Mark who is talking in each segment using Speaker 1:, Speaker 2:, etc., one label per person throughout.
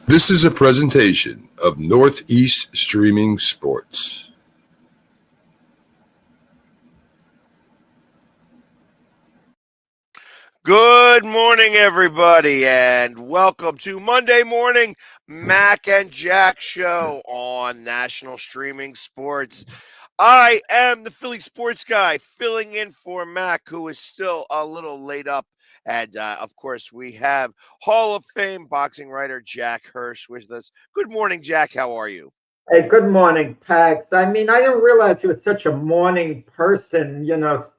Speaker 1: This is a presentation of Northeast Streaming Sports.
Speaker 2: Good morning, everybody, and welcome to Monday Morning Mac and Jack Show on National Streaming Sports. I am the Philly sports guy filling in for Mac, who is still a little laid up. And of course, we have Hall of Fame boxing writer Jack Hirsch with us. Good morning, Jack. How are you?
Speaker 3: Hey, good morning, Pax. I mean, I didn't realize you were such a morning person,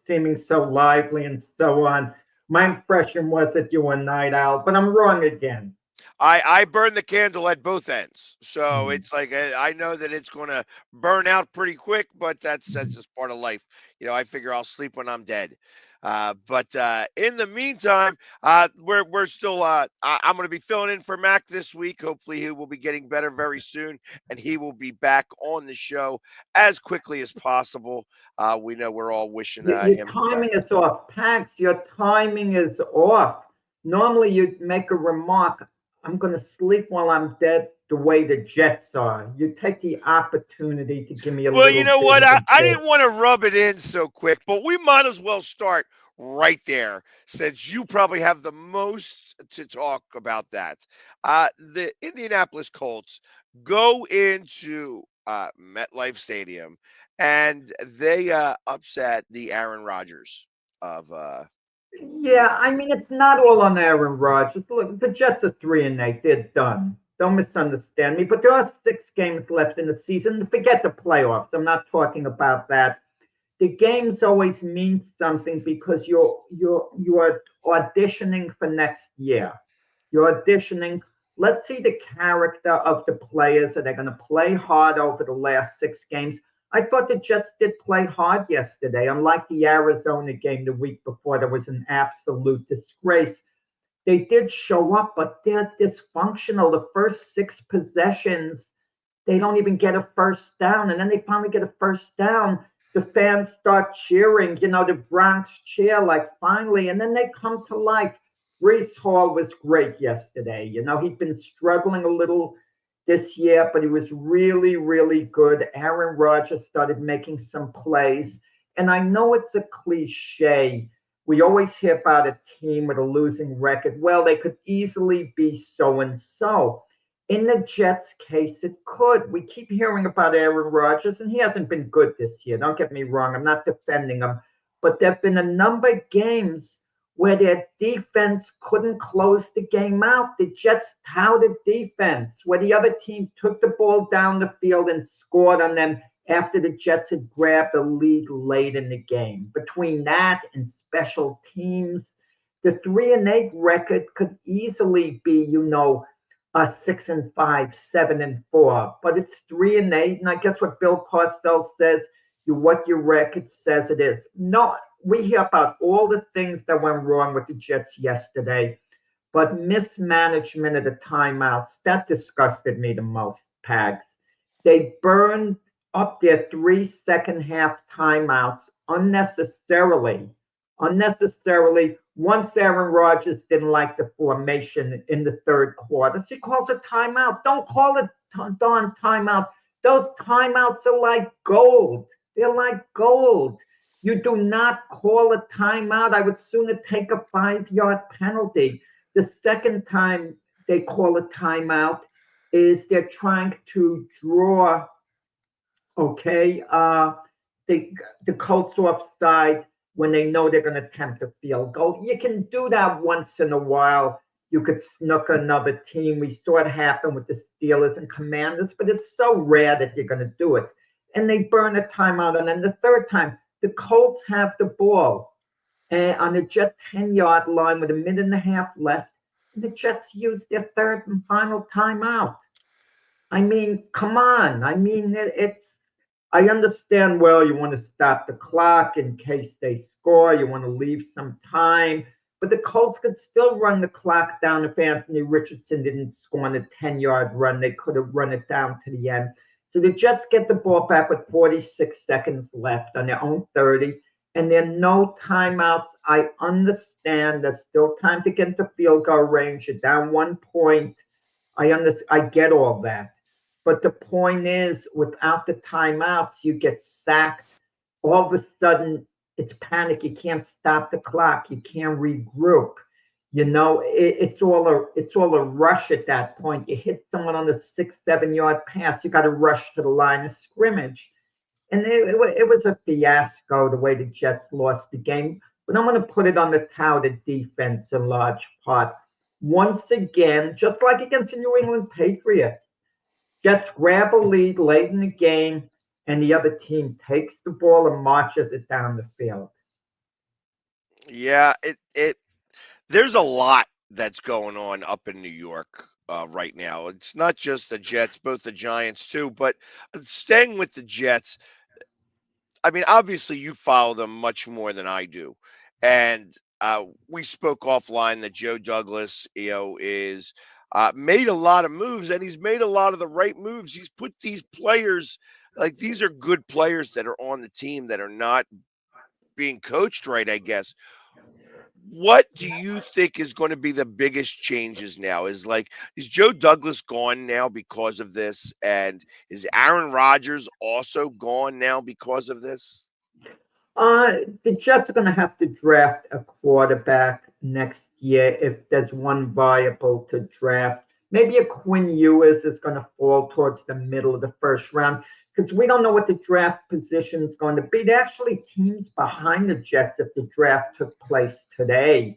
Speaker 3: seeming so lively and so on. My impression was that you were a night owl, but I'm wrong again.
Speaker 2: I burn the candle at both ends, so
Speaker 3: Hmm.
Speaker 2: it's like I know that it's going to burn out pretty quick, but that's just part of life. I figure I'll sleep when I'm dead. But in the meantime, we're still. I'm going to be filling in for Mac this week. Hopefully, he will be getting better very soon, and he will be back on the show as quickly as possible. We know we're all wishing
Speaker 3: Your
Speaker 2: him the best.
Speaker 3: timing is off. Pax, your timing is off. Normally, you'd make a remark, I'm going to sleep while I'm dead the way the Jets are. You take the opportunity to give me a
Speaker 2: Well, you
Speaker 3: little
Speaker 2: know
Speaker 3: bit
Speaker 2: what?
Speaker 3: of a
Speaker 2: I
Speaker 3: bit.
Speaker 2: didn't want to rub it in so quick, but we might as well start right there since you probably have the most to talk about that. The Indianapolis Colts go into MetLife Stadium and they upset the Aaron Rodgers of
Speaker 3: Yeah, I mean it's not all on Aaron Rodgers. Look, the Jets are 3-8. They're done. Don't misunderstand me. But there are 6 games left in the season. Forget the playoffs. I'm not talking about that. The games always mean something because you're auditioning for next year. You're auditioning. Let's see the character of the players. Are they going to play hard over the last 6 games? I thought the Jets did play hard yesterday. Unlike the Arizona game the week before, that was an absolute disgrace. They did show up, but they're dysfunctional. The first 6 possessions, they don't even get a first down. And then they finally get a first down. The fans start cheering, the Bronx cheer, like finally. And then they come to life. Brees Hall was great yesterday. He'd been struggling a little this year, but he was really, really good. Aaron Rodgers started making some plays. And I know it's a cliche. We always hear about a team with a losing record. Well, they could easily be so and so. In the Jets case, it could. We keep hearing about Aaron Rodgers, and he hasn't been good this year. Don't get me wrong. I'm not defending him. But there have been a number of games where their defense couldn't close the game out. The Jets touted defense, where the other team took the ball down the field and scored on them after the Jets had grabbed a lead late in the game. Between that and special teams, the 3-8 record could easily be, a 6-5, 7-4, but it's 3-8, and I guess what Bill Parcells says, what your record says it is. No, we hear about all the things that went wrong with the Jets yesterday, but mismanagement of the timeouts that disgusted me the most. Pags, they burned up their 3 second half timeouts unnecessarily. Once Aaron Rodgers didn't like the formation in the third quarter, so he calls a timeout. Don't call it darn timeout. Those timeouts are like gold. They're like gold. You do not call a timeout. I would sooner take a 5-yard penalty. The second time they call a timeout is they're trying to draw, okay, the, the Colts offside when they know they're going to attempt a field goal. You can do that once in a while. You could snook another team. We saw it happen with the Steelers and Commanders, but it's so rare that you're going to do it. And they burn a timeout. And then the third time, the Colts have the ball on the Jet 10-yard line with a minute and a half left. And the Jets use their third and final timeout. I mean, come on. I mean, I understand, well, you want to stop the clock in case they score, you want to leave some time, but the Colts could still run the clock down if Anthony Richardson didn't score on a 10-yard run. They could have run it down to the end. So the Jets get the ball back with 46 seconds left on their own 30, and there are no timeouts. I understand there's still time to get into field goal range. You're down 1 point. I get all that. But the point is, without the timeouts, you get sacked. All of a sudden, it's panic. You can't stop the clock. You can't regroup. It's all a rush at that point. You hit someone on the 6, 7 yard pass. You got to rush to the line of scrimmage. And it was a fiasco the way the Jets lost the game. But I'm going to put it on the touted defense in large part. Once again, just like against the New England Patriots, Jets grab a lead late in the game, and the other team takes the ball and marches it down the field.
Speaker 2: Yeah, it there's a lot that's going on up in New York right now. It's not just the Jets, both the Giants too. But staying with the Jets, I mean, obviously you follow them much more than I do, and we spoke offline that Joe Douglas, is made a lot of moves, and he's made a lot of the right moves. He's put these players, like, these are good players that are on the team that are not being coached right, I guess. What do you think is going to be the biggest changes now? Is Joe Douglas gone now because of this? And is Aaron Rodgers also gone now because of this?
Speaker 3: The Jets are going to have to draft a quarterback next year if there's one viable to draft. Maybe a Quinn Ewers is going to fall towards the middle of the first round because we don't know what the draft position is going to be. There are actually teams behind the Jets if the draft took place today.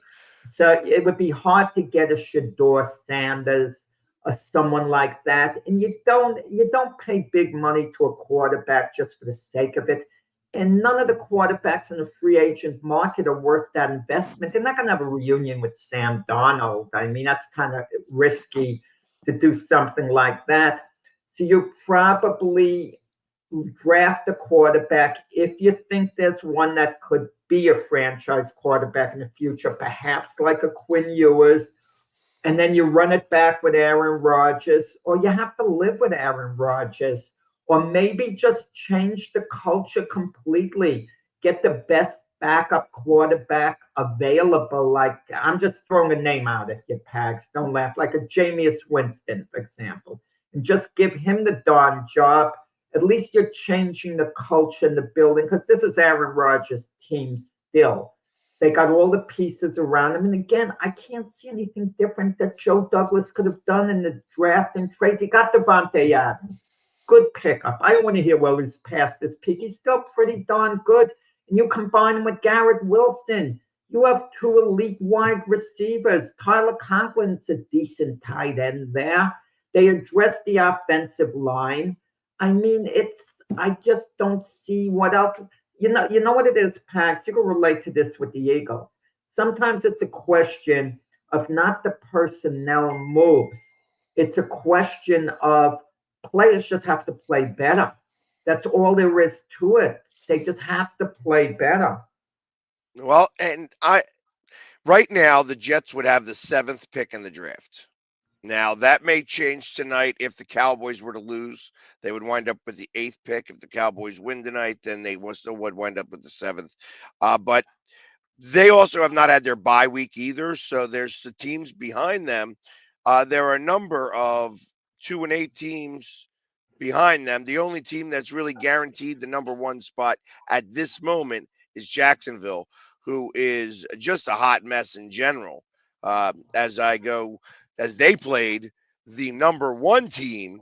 Speaker 3: So it would be hard to get a Shador Sanders or someone like that. And you don't pay big money to a quarterback just for the sake of it. And none of the quarterbacks in the free agent market are worth that investment. They're not going to have a reunion with Sam Darnold. I mean, that's kind of risky to do something like that. So you probably draft a quarterback if you think there's one that could be a franchise quarterback in the future, perhaps like a Quinn Ewers, and then you run it back with Aaron Rodgers, or you have to live with Aaron Rodgers, or maybe just change the culture completely. Get the best backup quarterback available. Like, I'm just throwing a name out at you, Pags. Don't laugh. Like a Jameis Winston, for example, and just give him the darn job. At least you're changing the culture in the building because this is Aaron Rodgers' team still. They got all the pieces around him. And again, I can't see anything different that Joe Douglas could have done in the draft and trades. He got Devontae Adams. Good pickup. I don't want to hear, well, he's past his peak. He's still pretty darn good. And you combine him with Garrett Wilson. You have two elite wide receivers. Tyler Conklin's a decent tight end there. They address the offensive line. I mean, I just don't see what else. You know what it is, Pax. You can relate to this with the Eagles. Sometimes it's a question of not the personnel moves. It's a question of players just have to play better. That's all there is to it. They just have to play better.
Speaker 2: Well, and right now the Jets would have the seventh pick in the draft. Now, that may change tonight if the Cowboys were to lose. They would wind up with the eighth pick. If the Cowboys win tonight, then they still would wind up with the seventh. But they also have not had their bye week either. So there's the teams behind them. There are a number of 2-8 teams behind them. The only team that's really guaranteed the number one spot at this moment is Jacksonville, who is just a hot mess in general. As they played the number one team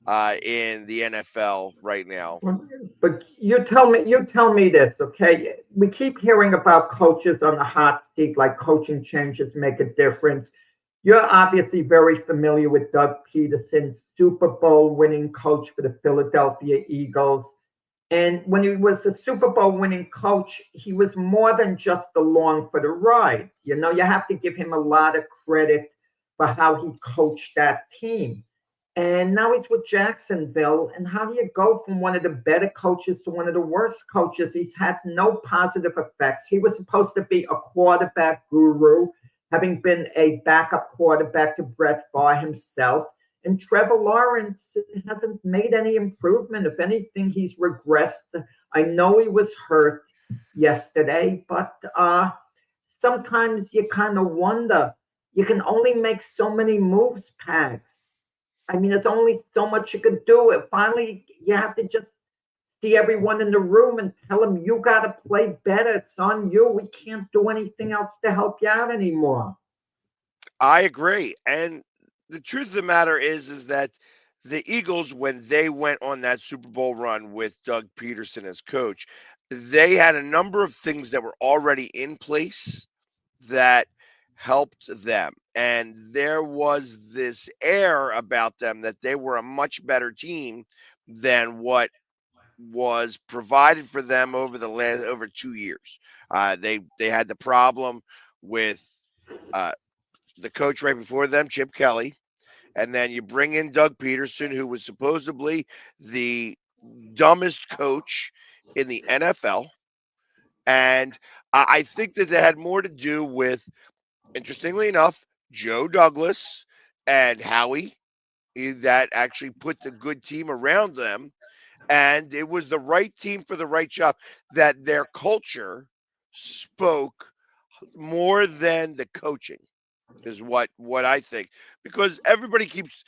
Speaker 2: in the NFL right now.
Speaker 3: But you tell me this, okay? We keep hearing about coaches on the hot seat, like coaching changes make a difference. You're obviously very familiar with Doug Peterson, Super Bowl winning coach for the Philadelphia Eagles. And when he was a Super Bowl winning coach, he was more than just along for the ride. You have to give him a lot of credit for how he coached that team. And now he's with Jacksonville. And how do you go from one of the better coaches to one of the worst coaches? He's had no positive effects. He was supposed to be a quarterback guru, having been a backup quarterback to Brett Favre himself. And Trevor Lawrence hasn't made any improvement. If anything, he's regressed. I know he was hurt yesterday, but sometimes you kind of wonder. You can only make so many moves, Pags. I mean, there's only so much you can do. Finally, you have to just see everyone in the room and tell them you got to play better. It's on you. We can't do anything else to help you out anymore.
Speaker 2: I agree. And the truth of the matter is that the Eagles, when they went on that Super Bowl run with Doug Peterson as coach, they had a number of things that were already in place that helped them. And there was this air about them that they were a much better team than what was provided for them over the last over 2 years. They had the problem with uh, the coach right before them, Chip Kelly, and then you bring in Doug Peterson, who was supposedly the dumbest coach in the NFL. And I think that had more to do with, interestingly enough, Joe Douglas and Howie, that actually put the good team around them. And it was the right team for the right job, that their culture spoke more than the coaching is what I think, because everybody keeps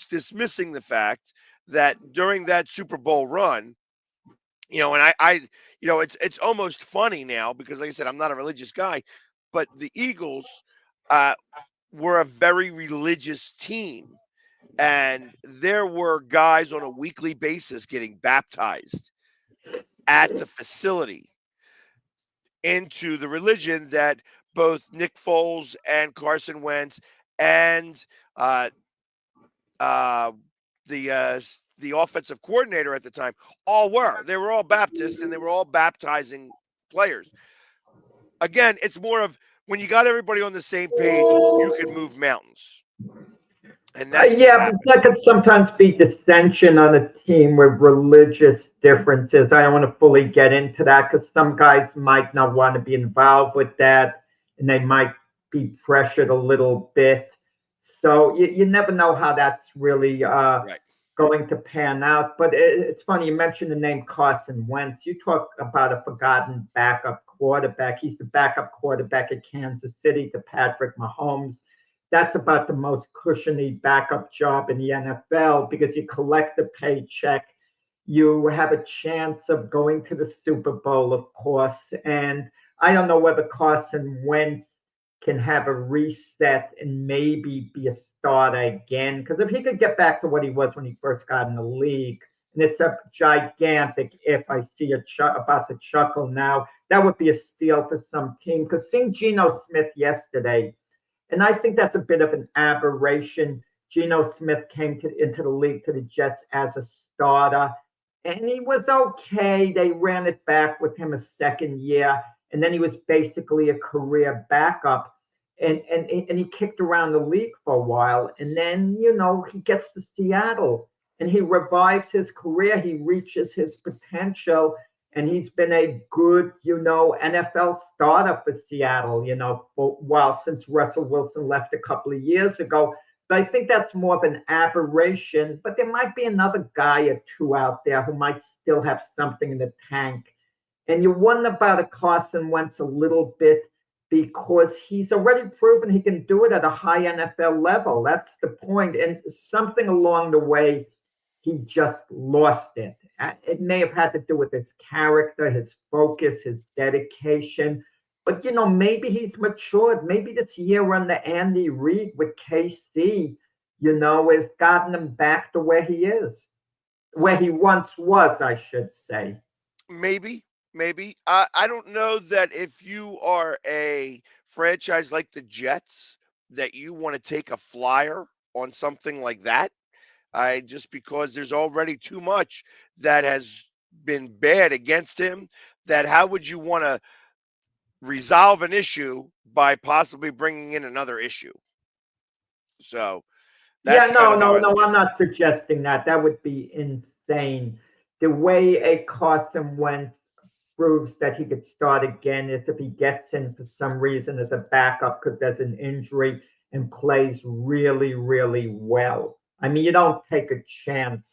Speaker 2: dismissing the fact that during that Super Bowl run, and I it's almost funny now because, like I said, I'm not a religious guy, but the Eagles uh, were a very religious team, and there were guys on a weekly basis getting baptized at the facility into the religion that both Nick Foles and Carson Wentz and uh, uh, the offensive coordinator at the time all were. They were all Baptist and they were all baptizing players. Again, it's more of when you got everybody on the same page, you can move mountains, and that's what
Speaker 3: Yeah, but
Speaker 2: happened.
Speaker 3: that could sometimes be dissension on a team with religious differences. I don't want to fully get into that because some guys might not want to be involved with that and they might be pressured a little bit. So you never know how that's really
Speaker 2: Right.
Speaker 3: going to pan out. But it's funny, you mentioned the name Carson Wentz. You talk about a forgotten backup quarterback. He's the backup quarterback at Kansas City to Patrick Mahomes. That's about the most cushiony backup job in the NFL because you collect a paycheck. You have a chance of going to the Super Bowl, of course. And I don't know whether Carson Wentz can have a reset and maybe be a starter again. Because if he could get back to what he was when he first got in the league, and it's a gigantic if I see about to chuckle now, that would be a steal for some team. Because seeing Geno Smith yesterday, and I think that's a bit of an aberration. Geno Smith came into the league to the Jets as a starter, and he was okay. They ran it back with him a second year, and then he was basically a career backup. And he kicked around the league for a while. And then, he gets to Seattle and he revives his career. He reaches his potential and he's been a good, NFL starter for Seattle, for a while since Russell Wilson left a couple of years ago. But I think that's more of an aberration. But there might be another guy or two out there who might still have something in the tank. And you wonder about a Carson Wentz a little bit because he's already proven he can do it at a high NFL level. That's the point. And something along the way, he just lost it. It may have had to do with his character, his focus, his dedication. But, maybe he's matured. Maybe this year under Andy Reid with KC, has gotten him back to where he is, where he once was, I should say.
Speaker 2: Maybe. I don't know that if you are a franchise like the Jets, that you want to take a flyer on something like that. I just because there's already too much that has been bad against him. That how would you want to resolve an issue by possibly bringing in another issue? So
Speaker 3: Yeah,
Speaker 2: that's kind
Speaker 3: no,
Speaker 2: of how
Speaker 3: no,
Speaker 2: I
Speaker 3: no,
Speaker 2: look at
Speaker 3: I'm
Speaker 2: it.
Speaker 3: not suggesting that. That would be insane. The way a Carson Wentz proves that he could start again is if he gets in for some reason as a backup because there's an injury and plays really, really well. I mean, you don't take a chance,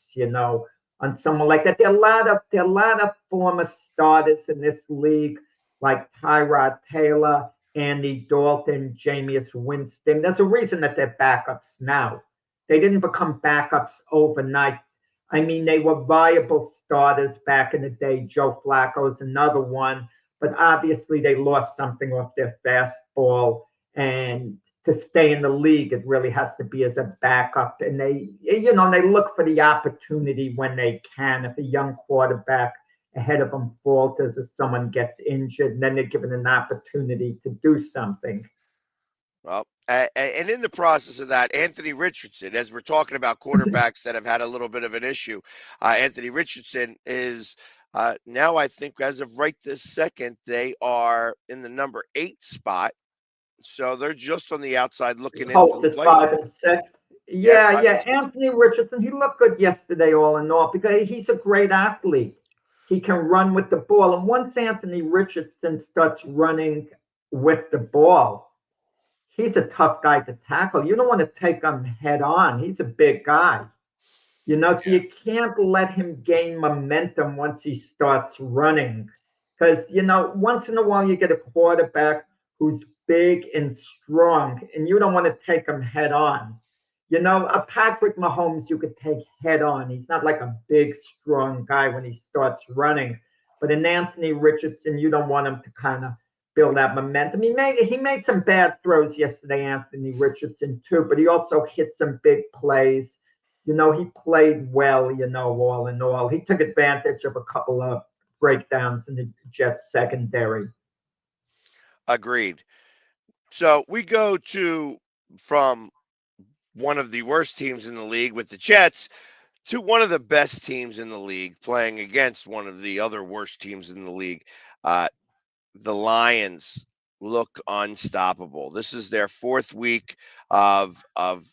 Speaker 3: on someone like that. There are a lot of former starters in this league, like Tyrod Taylor, Andy Dalton, Jameis Winston. There's a reason that they're backups now. They didn't become backups overnight. I mean, they were viable starters back in the day. Joe Flacco's another one, but obviously they lost something off their fastball. And to stay in the league, it really has to be as a backup. And they look for the opportunity when they can. If a young quarterback ahead of them falters or someone gets injured, and then they're given an opportunity to do something.
Speaker 2: Well, and in the process of that, Anthony Richardson, as we're talking about quarterbacks that have had a little bit of an issue, Anthony Richardson is now, I think, as of right this second, they are in the number 8 spot. So they're just on the outside looking in for
Speaker 3: Colts
Speaker 2: the
Speaker 3: at
Speaker 2: playoff.
Speaker 3: 5-6.
Speaker 2: Yeah,
Speaker 3: Yeah,
Speaker 2: 5 and
Speaker 3: yeah.
Speaker 2: 6.
Speaker 3: Anthony Richardson, he looked good yesterday, all in all, because he's a great athlete. He can run with the ball. And once Anthony Richardson starts running with the ball, he's a tough guy to tackle. You don't want to take him head on. He's a big guy. So
Speaker 2: Yeah.
Speaker 3: you can't let him gain momentum once he starts running. Because, once in a while you get a quarterback who's big and strong, and you don't want to take him head on. A Patrick Mahomes you could take head on. He's not like a big, strong guy when he starts running. But in Anthony Richardson, you don't want him to kind of build that momentum. He made some bad throws yesterday, Anthony Richardson, too, but he also hit some big plays. He played well, all in all. He took advantage of a couple of breakdowns in the Jets secondary.
Speaker 2: Agreed. So we go from one of the worst teams in the league with the Jets to one of the best teams in the league playing against one of the other worst teams in the league. The Lions look unstoppable. This is their 4th week of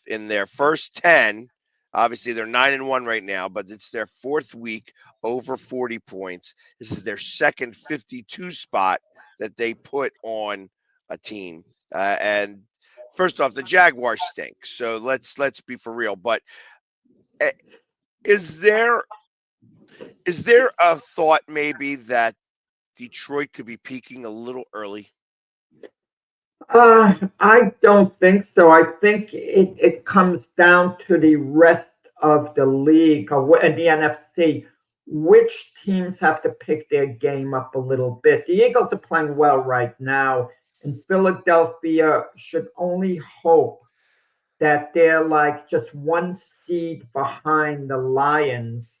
Speaker 2: in their first 10. Obviously, they're 9-1 right now, but it's their 4th week over 40 points. This is their second 52 spot that they put on a team. And first off, the Jaguars stink. So let's be for real. But uh, is there a thought maybe that Detroit could be peaking a little early?
Speaker 3: I don't think so. I think it comes down to the rest of the league and the NFC. Which teams have to pick their game up a little bit? The Eagles are playing well right now, and Philadelphia should only hope that they're like just one seed behind the Lions.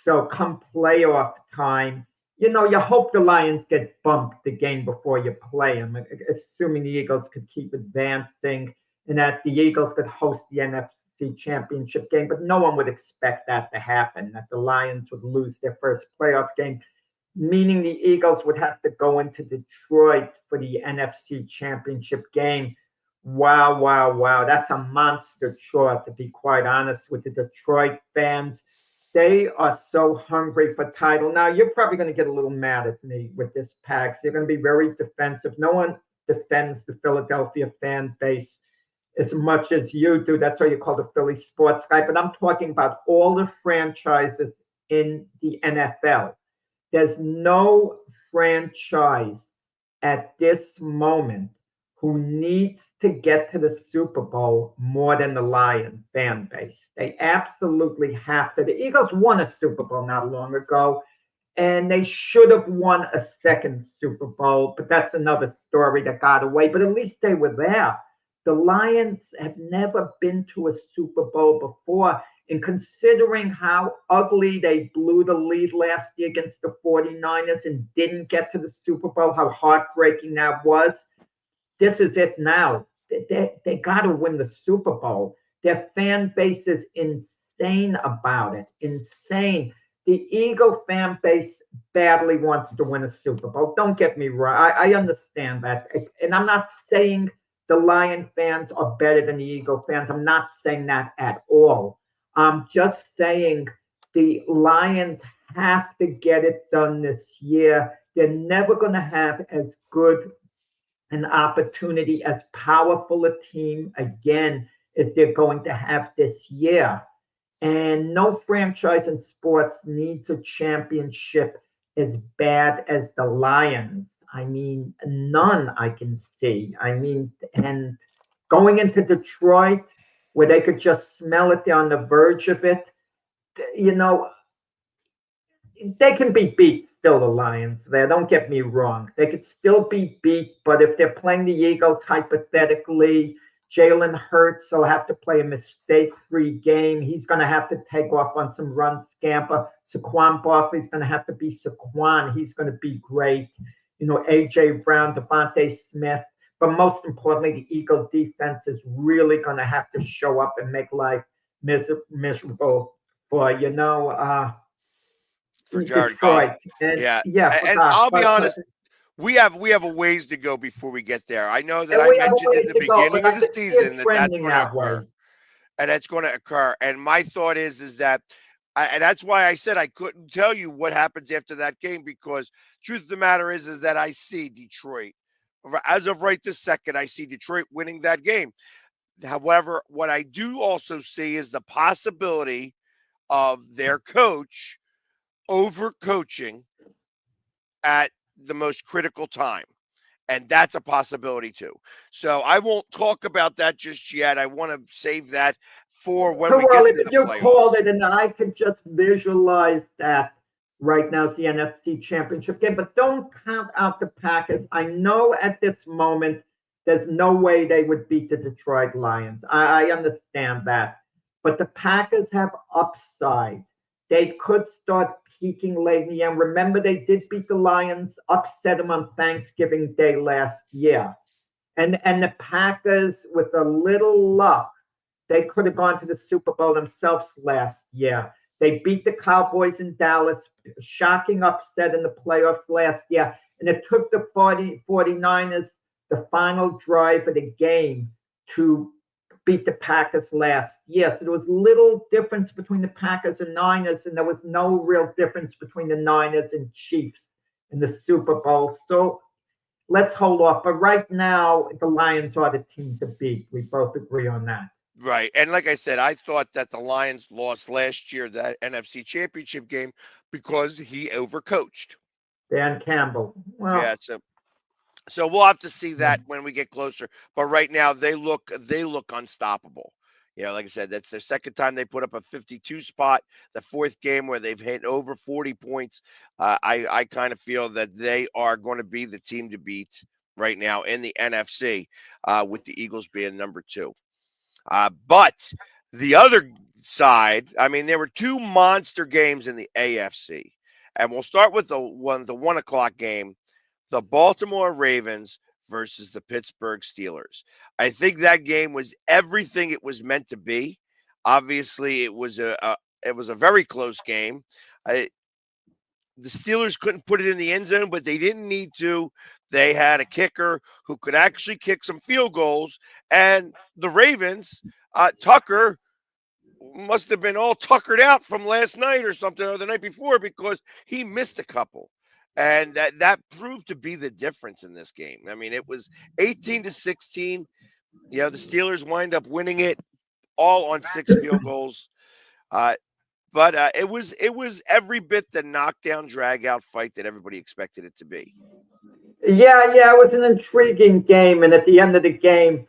Speaker 3: So come playoff time, you hope the Lions get bumped the game before you play them, assuming the Eagles could keep advancing and that the Eagles could host the NFC Championship game. But no one would expect that to happen, that the Lions would lose their first playoff game, meaning the Eagles would have to go into Detroit for the NFC Championship game. Wow, wow, wow. That's a monster chore, to be quite honest with the Detroit fans. They are so hungry for title. Now, you're probably going to get a little mad at me with this, Pax. You're going to be very defensive. No one defends the Philadelphia fan base as much as you do. That's why you call the Philly sports guy. But I'm talking about all the franchises in the NFL. There's no franchise at this moment who needs to get to the Super Bowl more than the Lions fan base. They absolutely have to. The Eagles won a Super Bowl not long ago, and they should have won a second Super Bowl, but that's another story that got away. But at least they were there. The Lions have never been to a Super Bowl before. And considering how ugly they blew the lead last year against the 49ers and didn't get to the Super Bowl, how heartbreaking that was, this is it now. They got to win the Super Bowl. Their fan base is insane about it. Insane. The Eagle fan base badly wants to win a Super Bowl. Don't get me wrong. I understand that. And I'm not saying the Lion fans are better than the Eagle fans. I'm not saying that at all. I'm just saying the Lions have to get it done this year. They're never going to have as good an opportunity, as powerful a team again as they're going to have this year. And no franchise in sports needs a championship as bad as the Lions. I mean, none I can see. I mean, and going into Detroit where they could just smell it. They're on the verge of it. You know, they can be beat still, the Lions there. Don't get me wrong. They could still be beat, but if they're playing the Eagles, hypothetically, Jalen Hurts will have to play a mistake-free game. He's going to have to take off on some run scamper. Saquon Barkley's going to have to be Saquon. He's going to be great. You know, A.J. Brown, Devontae Smith. But most importantly, the Eagle defense is really going to have to show up and make life miserable for,
Speaker 2: for Jared Goff. Yeah. And I'll be honest, we have a ways to go before we get there. I know that I mentioned in the beginning of the season that that's going to occur. And that's going to occur. And my thought is that, and that's why I said I couldn't tell you what happens after that game, because truth of the matter is that I see Detroit. As of right this second, I see Detroit winning that game. However, what I do also see is the possibility of their coach overcoaching at the most critical time. And that's a possibility too. So I won't talk about that just yet. I want to save that for when we get to the playoffs.
Speaker 3: You called it, and I could just visualize that right now. It's the NFC Championship game, but don't count out the Packers. I know at this moment there's no way they would beat the Detroit Lions. I understand that. But the Packers have upside. They could start peaking late in the end. Remember, they did beat the Lions, upset them on Thanksgiving Day last year. And the Packers, with a little luck, they could have gone to the Super Bowl themselves last year. They beat the Cowboys in Dallas, shocking upset in the playoffs last year. And it took the 49ers the final drive of the game to beat the Packers last year. So there was little difference between the Packers and Niners, and there was no real difference between the Niners and Chiefs in the Super Bowl. So let's hold off. But right now, the Lions are the team to beat. We both agree on that.
Speaker 2: Right. And like I said, I thought that the Lions lost last year, that NFC Championship game, because he overcoached.
Speaker 3: Dan Campbell. Well,
Speaker 2: yeah, so we'll have to see that when we get closer. But right now, they look unstoppable. Like I said, that's their second time they put up a 52 spot. The fourth game where they've hit over 40 points. I kind of feel that they are going to be the team to beat right now in the NFC, with the Eagles being number 2. But the other side, I mean, there were 2 monster games in the AFC. And we'll start with the 1 o'clock game. The Baltimore Ravens versus the Pittsburgh Steelers. I think that game was everything it was meant to be. Obviously, it was a very close game. The Steelers couldn't put it in the end zone, but they didn't need to. They had a kicker who could actually kick some field goals, and the Ravens, Tucker, must have been all tuckered out from last night or something, or the night before, because he missed a couple. And that proved to be the difference in this game. I mean, it was 18-16. The Steelers wind up winning it all on 6 field goals. But it was every bit the knockdown, drag-out fight that everybody expected it to be.
Speaker 3: Yeah, it was an intriguing game. And at the end of the game,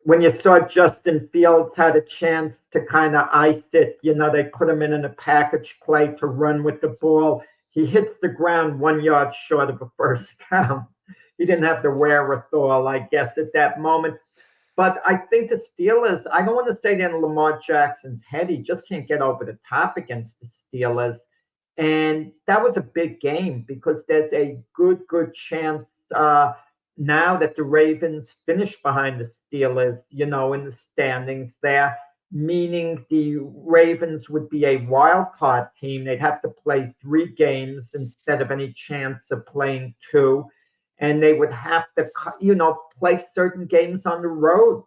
Speaker 3: when you saw Justin Fields had a chance to kind of ice it, they put him in a package play to run with the ball. He hits the ground 1 yard short of a first down. He didn't have the wherewithal, I guess, at that moment. But I think the Steelers, I don't want to say they're in Lamar Jackson's head. He just can't get over the top against the Steelers. And that was a big game, because there's a good chance now that the Ravens finish behind the Steelers, in the standings there, meaning the Ravens would be a wild card team. They'd have to play 3 games instead of any chance of playing 2. And they would have to, play certain games on the road.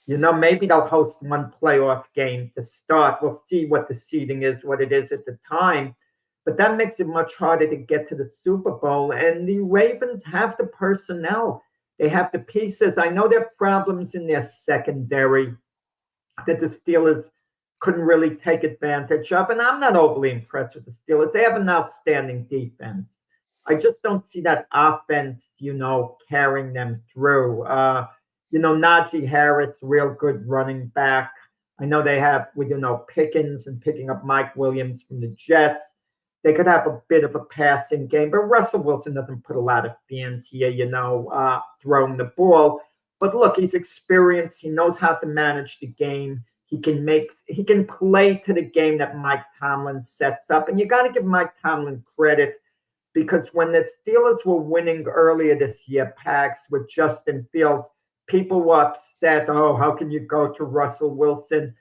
Speaker 3: Maybe they'll host 1 playoff game to start. We'll see what the seeding is, what it is at the time. But that makes it much harder to get to the Super Bowl. And the Ravens have the personnel. They have the pieces. I know there are problems in their secondary that the Steelers couldn't really take advantage of. And I'm not overly impressed with the Steelers. They have an outstanding defense. I just don't see that offense, carrying them through. Najee Harris, real good running back. I know they have, with Pickens and picking up Mike Williams from the Jets. They could have a bit of a passing game, but Russell Wilson doesn't put a lot of fear into you, throwing the ball. But look, he's experienced. He knows how to manage the game. He can play to the game that Mike Tomlin sets up. And you got to give Mike Tomlin credit because when the Steelers were winning earlier this year, Pax, with Justin Fields, people were upset. Oh, how can you go to Russell Wilson?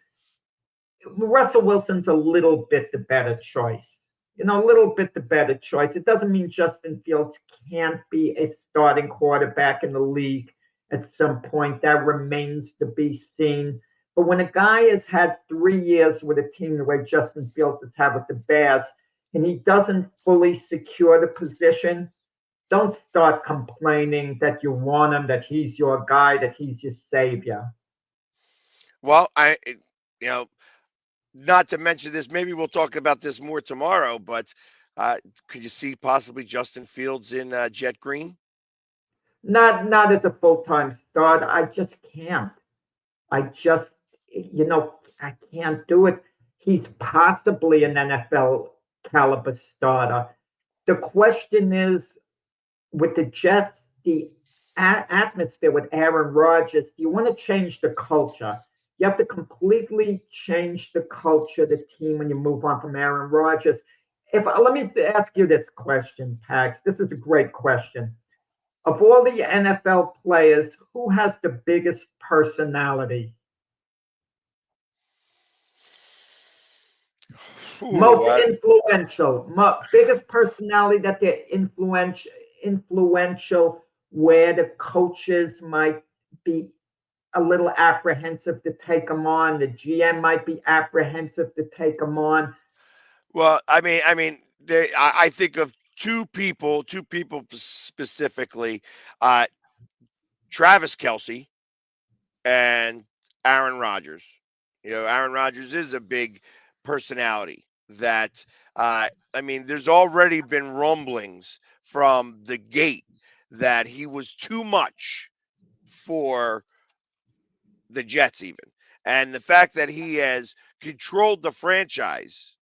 Speaker 3: Russell Wilson's a little bit the better choice. A little bit the better choice. It doesn't mean Justin Fields can't be a starting quarterback in the league at some point. That remains to be seen. But when a guy has had 3 years with a team the way Justin Fields has had with the Bears, and he doesn't fully secure the position, don't start complaining that you want him, that he's your guy, that he's your savior.
Speaker 2: Well, not to mention this, maybe we'll talk about this more tomorrow, but could you see possibly Justin Fields in Jet Green?
Speaker 3: Not as a full-time start. I just can't. I can't do it. He's possibly an NFL caliber starter. The question is, with the Jets, the atmosphere with Aaron Rodgers, do you want to change the culture? You have to completely change the culture of the team when you move on from Aaron Rodgers. Let me ask you this question, Pax. This is a great question. Of all the NFL players, who has the biggest personality? Most influential, biggest personality that they're influential, where the coaches might be a little apprehensive to take them on. The GM might be apprehensive to take them on.
Speaker 2: Well, I think of two people specifically, Travis Kelce and Aaron Rodgers. Aaron Rodgers is a big personality that, there's already been rumblings from the gate that he was too much for the Jets even. And the fact that he has controlled the franchise,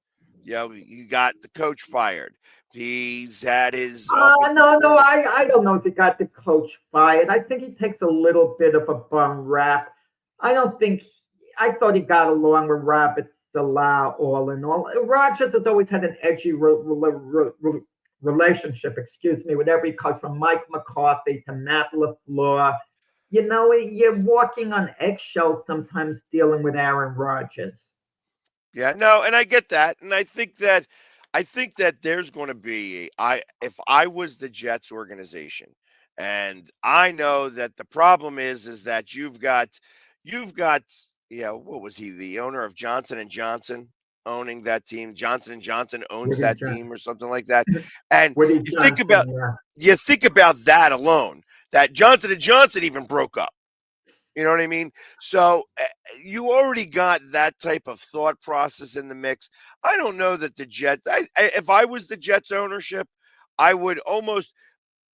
Speaker 2: he got the coach fired. He's had his
Speaker 3: no, I don't know if he got the coach fired. I think he takes a little bit of a bum rap. I thought he got along with Robert Salah all in all. Rodgers has always had an edgy relationship, with every coach from Mike McCarthy to Matt LaFleur. You're walking on eggshells sometimes dealing with Aaron Rodgers.
Speaker 2: Yeah, no, and I get that, and I think that there's going to be if I was the Jets organization, and I know that the problem is that you've got what was he, the owner of Johnson and Johnson, owning that team? Johnson and Johnson owns
Speaker 3: Woody
Speaker 2: that
Speaker 3: Johnson.
Speaker 2: team or something like that, and
Speaker 3: Woody
Speaker 2: you
Speaker 3: Johnson,
Speaker 2: think about that alone, that Johnson and Johnson even broke up. You know what I mean? So you already got that type of thought process in the mix. I don't know that the Jets, if I was the Jets ownership, I would almost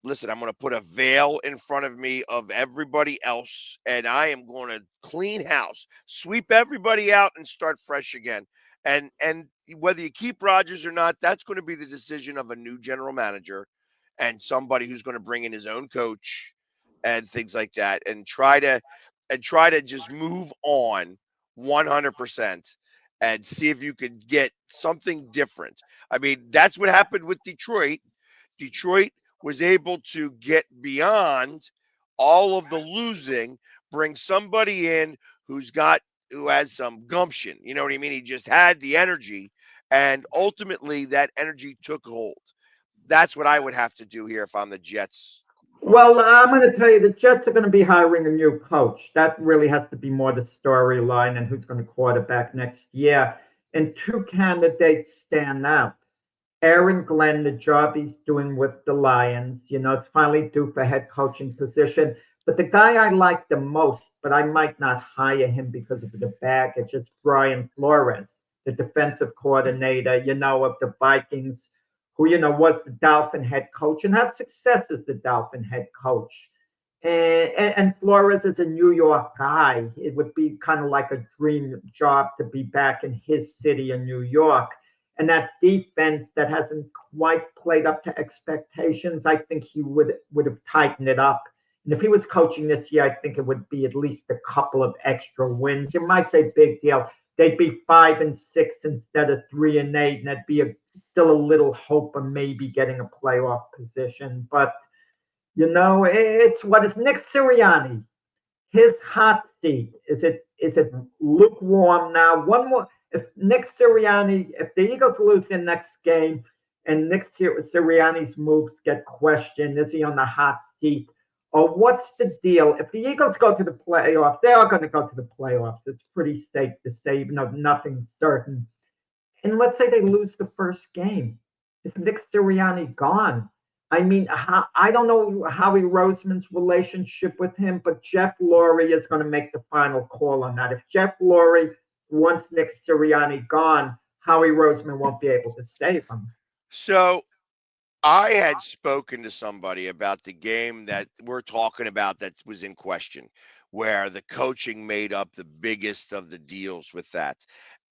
Speaker 2: listen. I'm going to put a veil in front of me of everybody else, and I am going to clean house, sweep everybody out, and start fresh again. And whether you keep Rodgers or not, that's going to be the decision of a new general manager and somebody who's going to bring in his own coach and things like that, and try to just move on 100% and see if you could get something different. I mean, that's what happened with Detroit. Detroit was able to get beyond all of the losing, bring somebody in who has some gumption. You know what I mean? He just had the energy, and ultimately that energy took hold. That's what I would have to do here if I'm the Jets.
Speaker 3: Well, I'm going to tell you, the Jets are going to be hiring a new coach. That really has to be more the storyline and who's going to quarterback next year. And two candidates stand out. Aaron Glenn, the job he's doing with the Lions, it's finally due for head coaching position. But the guy I like the most, but I might not hire him because of the baggage, is Brian Flores, the defensive coordinator, of the Vikings, who, was the Dolphin head coach and had success as the Dolphin head coach. And Flores is a New York guy. It would be kind of like a dream job to be back in his city in New York. And that defense that hasn't quite played up to expectations, I think he would have tightened it up. And if he was coaching this year, I think it would be at least a couple of extra wins. You might say big deal. They'd be 5-6 instead of 3-8, and that'd be still a little hope of maybe getting a playoff position. But it's what is Nick Sirianni. His hot seat, is it lukewarm now? One more. If Nick Sirianni, if the Eagles lose the next game, and Nick Sirianni's moves get questioned, is he on the hot seat? Or what's the deal? If the Eagles go to the playoffs, they are going to go to the playoffs. It's pretty safe to say, even though nothing's certain. And let's say they lose the first game. Is Nick Sirianni gone? I mean, I don't know Howie Roseman's relationship with him, but Jeff Lurie is going to make the final call on that. If Jeff Lurie wants Nick Sirianni gone, Howie Roseman won't be able to save him.
Speaker 2: So I had spoken to somebody about the game that we're talking about that was in question, where the coaching made up the biggest of the deals with that.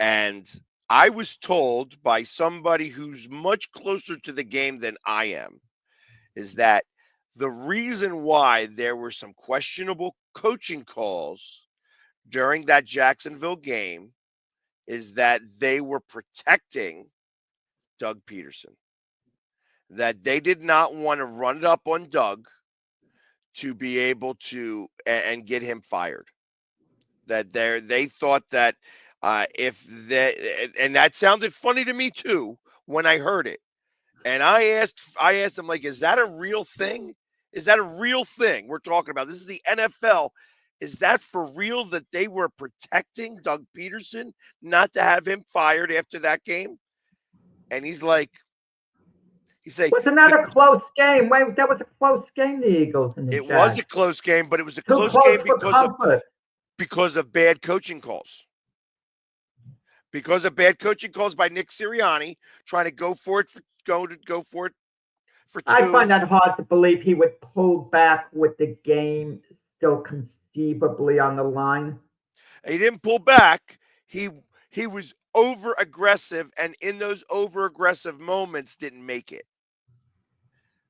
Speaker 2: And I was told by somebody who's much closer to the game than I am, is that the reason why there were some questionable coaching calls during that Jacksonville game is that they were protecting Doug Peterson, that they did not want to run it up on Doug to be able to and get him fired. That they thought that if they, and that sounded funny to me too when I heard it. And I asked him, like, is that a real thing? Is that a real thing we're talking about? This is the NFL. Is that for real that they were protecting Doug Peterson not to have him fired after that game? And he's like,
Speaker 3: Wasn't that a close game? Wait, that was a close game, the Eagles and the
Speaker 2: it was
Speaker 3: Jags.
Speaker 2: a close game, but it was a
Speaker 3: Too
Speaker 2: close
Speaker 3: close
Speaker 2: game
Speaker 3: for comfort.
Speaker 2: because of bad coaching calls. Because of bad coaching calls by Nick Sirianni trying to go for it for
Speaker 3: I find
Speaker 2: two.
Speaker 3: that hard to believe he would pull back with the game still conceivably on the line.
Speaker 2: He didn't pull back. He was over aggressive, and in those over aggressive moments didn't make it.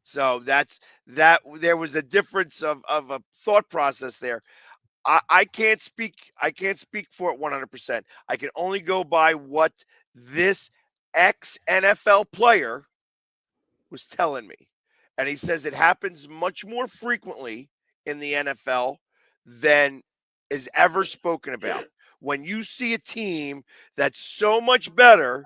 Speaker 2: So that's that. There was a difference of a thought process there. I can't speak. I can't speak for it 100%. I can only go by what this ex NFL player was telling me, and he says it happens much more frequently in the NFL than is ever spoken about. When you see a team that's so much better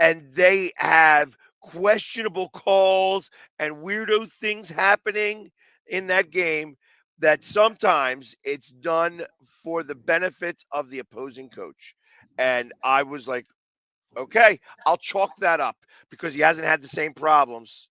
Speaker 2: and they have questionable calls and weirdo things happening in that game, that sometimes it's done for the benefit of the opposing coach. And I was like, okay, I'll chalk that up because he hasn't had the same problems.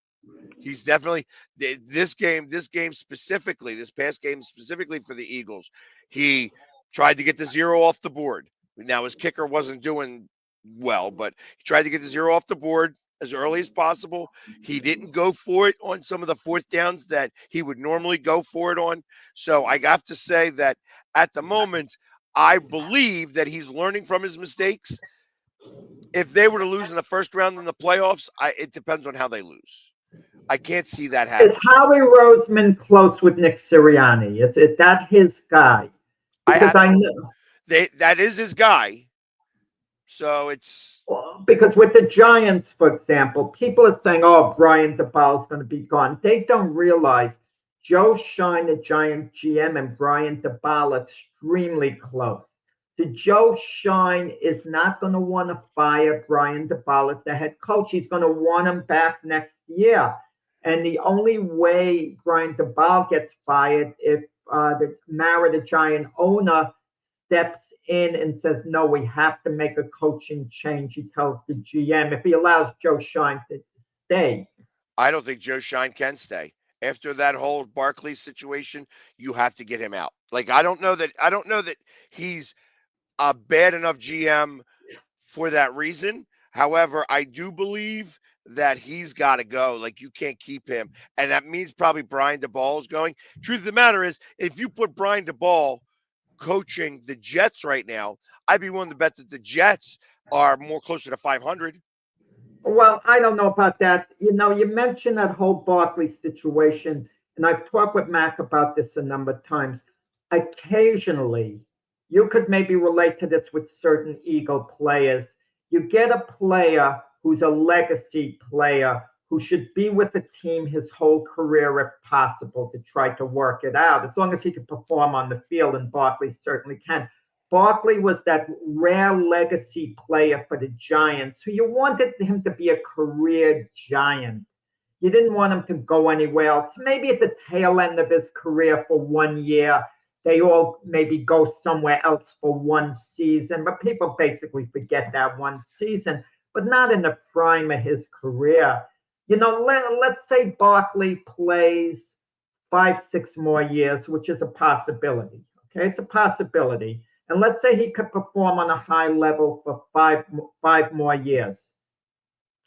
Speaker 2: He's definitely this game specifically, this past game specifically for the Eagles. He tried to get the zero off the board. Now his kicker wasn't doing well, but he tried to get the zero off the board as early as possible. He didn't go for it on some of the fourth downs that he would normally go for it on. So I have to say that at the moment, I believe that he's learning from his mistakes. If they were to lose in the first round in the playoffs, it depends on how they lose. I can't see that
Speaker 3: Is
Speaker 2: happening.
Speaker 3: Howie Roseman close with Nick Sirianni? Is that his guy?
Speaker 2: I
Speaker 3: Because
Speaker 2: have
Speaker 3: I
Speaker 2: to.
Speaker 3: know.
Speaker 2: That is his guy. So it's
Speaker 3: Because with the Giants, for example, people are saying, "Oh, Brian DeBall is going to be gone." They don't realize Joe Shine, the Giant GM, and Brian DeBall are extremely close. So Joe Shine is not going to want to fire Brian DeBall as the head coach. He's going to want him back next year. And the only way Brian DeBall gets fired if the Mara, the Giant owner, steps in and says, no, we have to make a coaching change. He tells the GM if he allows Joe Shine to stay.
Speaker 2: I don't think Joe Shine can stay. After that whole Barkley situation, you have to get him out. Like I don't know that he's a bad enough GM for that reason. However, I do believe that he's got to go. Like, you can't keep him. And that means probably Brian DeBall is going. Truth of the matter is, if you put Brian DeBall coaching the Jets right now, I'd be willing to bet that the Jets are more closer to 500.
Speaker 3: Well, I don't know about that. You mentioned that whole Barkley situation, and I've talked with Mac about this a number of times. Occasionally, you could maybe relate to this with certain Eagle players. You get a player who's a legacy player who should be with the team his whole career if possible to try to work it out, as long as he can perform on the field, and Barkley certainly can. Barkley was that rare legacy player for the Giants who you wanted him to be a career Giant. You didn't want him to go anywhere else. Maybe at the tail end of his career for 1 year, they all maybe go somewhere else for one season, but people basically forget that one season, but not in the prime of his career. Let's say Barkley plays 5, 6 more years, which is a possibility. Okay, it's a possibility. And let's say he could perform on a high level for five more years.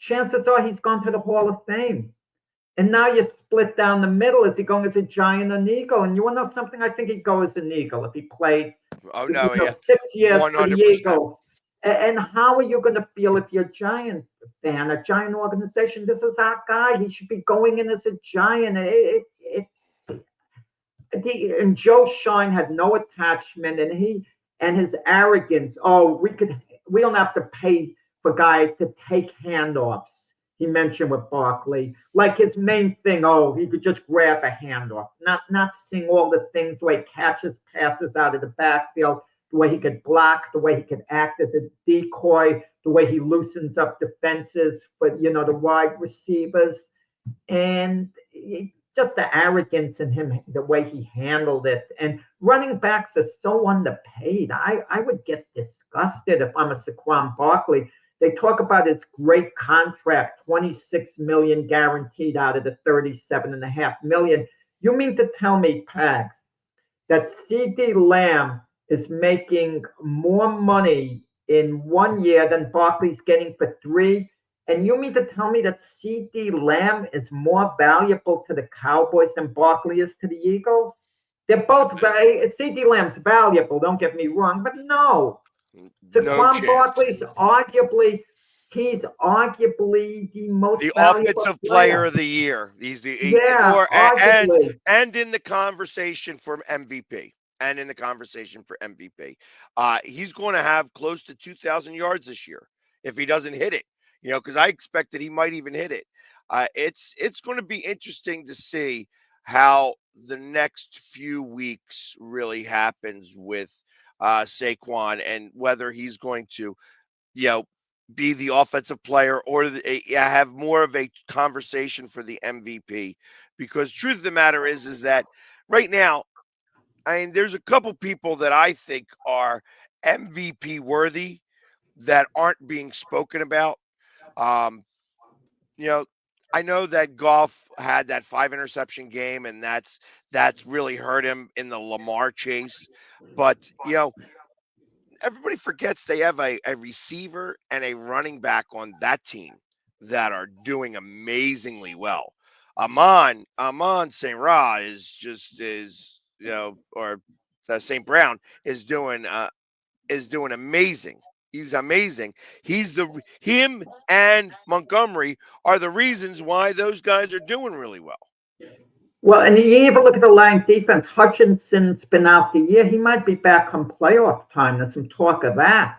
Speaker 3: Chances are he's gone to the Hall of Fame. And now you split down the middle. Is he going as a Giant or an Eagle? And you want to know something? I think he'd go as an Eagle if he played
Speaker 2: Oh, no, yeah.
Speaker 3: 6 years for the
Speaker 2: 100%.
Speaker 3: Eagles. And how are you going to feel if you're a Giant fan, a Giant organization? This is our guy. He should be going in as a Giant. And Joe Shine had no attachment, and his arrogance. Oh, we don't have to pay for guys to take handoffs. He mentioned with Barkley, like his main thing. Oh, he could just grab a handoff, not seeing all the things, the way he catches passes out of the backfield, the way he could block, the way he could act as a decoy, the way he loosens up defenses for the wide receivers, and just the arrogance in him, the way he handled it. And running backs are so underpaid. I would get disgusted if I'm a Saquon Barkley. They talk about his great contract, 26 million guaranteed out of the 37.5 million. You mean to tell me, Pags, that CD Lamb is making more money in 1 year than Barkley's getting for 3? And you mean to tell me that CD Lamb is more valuable to the Cowboys than Barkley is to the Eagles? They're both CD Lamb's valuable, don't get me wrong, but no. Saquon Barkley's arguably the most
Speaker 2: the
Speaker 3: valuable
Speaker 2: offensive player of the year. He's
Speaker 3: arguably.
Speaker 2: and in the conversation for MVP. And in the conversation for MVP. He's going to have close to 2,000 yards this year if he doesn't hit it. Because I expect that he might even hit it. It's going to be interesting to see how the next few weeks really happens with Saquon, and whether he's going to, be the offensive player or have more of a conversation for the MVP. Because truth of the matter is that right now, I mean, there's a couple people that I think are MVP worthy that aren't being spoken about. Um, I know that Goff had that 5 interception game, and that's really hurt him in the Lamar chase. But everybody forgets they have a receiver and a running back on that team that are doing amazingly well. Amon St. Ra or St. Brown is doing amazing. He's amazing. Him and Montgomery are the reasons why those guys are doing really well.
Speaker 3: Well, and you even look at the Lions defense. Hutchinson's been out the year. He might be back come playoff time. There's some talk of that.